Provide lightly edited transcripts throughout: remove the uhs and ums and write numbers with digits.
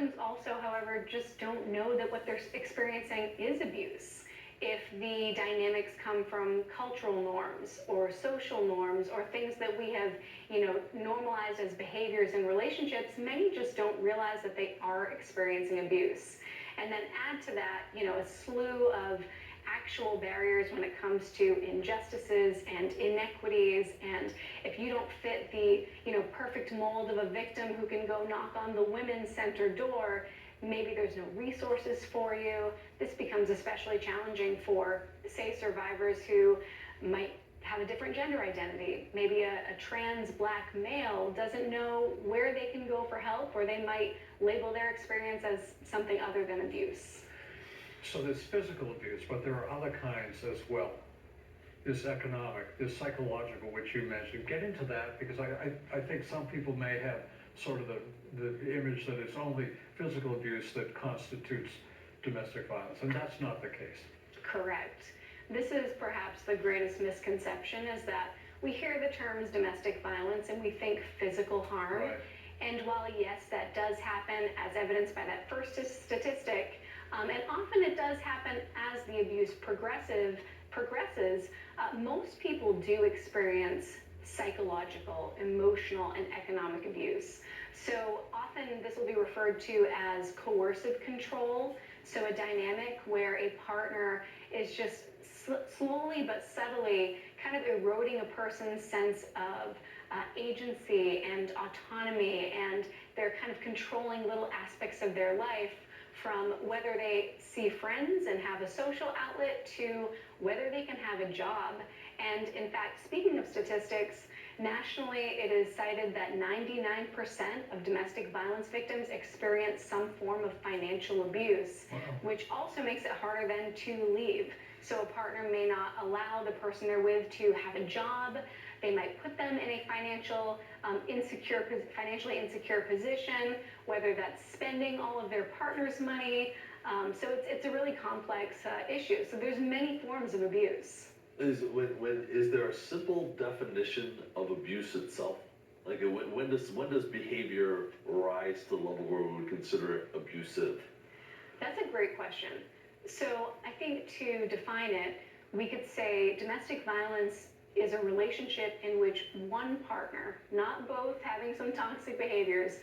victims also, however, just don't know that what they're experiencing is abuse. If the dynamics come from cultural norms or social norms or things that we have, normalized as behaviors in relationships, many just don't realize that they are experiencing abuse. And then add to that, a slew of actual barriers when it comes to injustices and inequities. And if you don't fit the perfect mold of a victim who can go knock on the women's center door, maybe there's no resources for you. This becomes especially challenging for, say, survivors who might have a different gender identity. Maybe a trans Black male doesn't know where they can go for help, or they might label their experience as something other than abuse. So there's physical abuse, but there are other kinds as well. This economic, this psychological, which you mentioned. Get into that, because I think some people may have sort of the image that it's only physical abuse that constitutes domestic violence, and that's not the case. Correct. This is perhaps the greatest misconception, is that we hear the terms domestic violence and we think physical harm. Right. And while yes, that does happen, as evidenced by that first statistic, and often it does happen as the abuse progresses, most people do experience psychological, emotional, and economic abuse. So often this will be referred to as coercive control. So a dynamic where a partner is just slowly but subtly kind of eroding a person's sense of agency and autonomy, and they're kind of controlling little aspects of their life, from whether they see friends and have a social outlet to whether they can have a job. And in fact, speaking of statistics, nationally it is cited that 99% of domestic violence victims experience some form of financial abuse. Wow. Which also makes it harder then to leave. So a partner may not allow the person they're with to have a job. They might put them in a financially insecure position, whether that's spending all of their partner's money. So it's a really complex issue. So there's many forms of abuse. Is there a simple definition of abuse itself? Like when does behavior rise to the level where we would consider it abusive? That's a great question. So I think to define it, we could say domestic violence is a relationship in which one partner, not both having some toxic behaviors,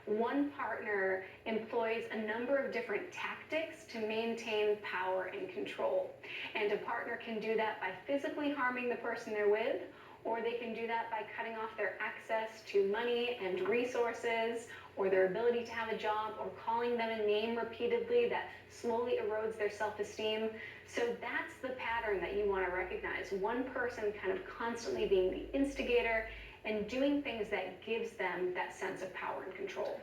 one partner employs a number of different tactics to maintain power and control. And a partner can do that by physically harming the person they're with, or they can do that by cutting off their access to money and resources, or their ability to have a job, or calling them a name repeatedly that slowly erodes their self-esteem. So that's the pattern that you want to recognize. One person kind of constantly being the instigator and doing things that gives them that sense of power and control.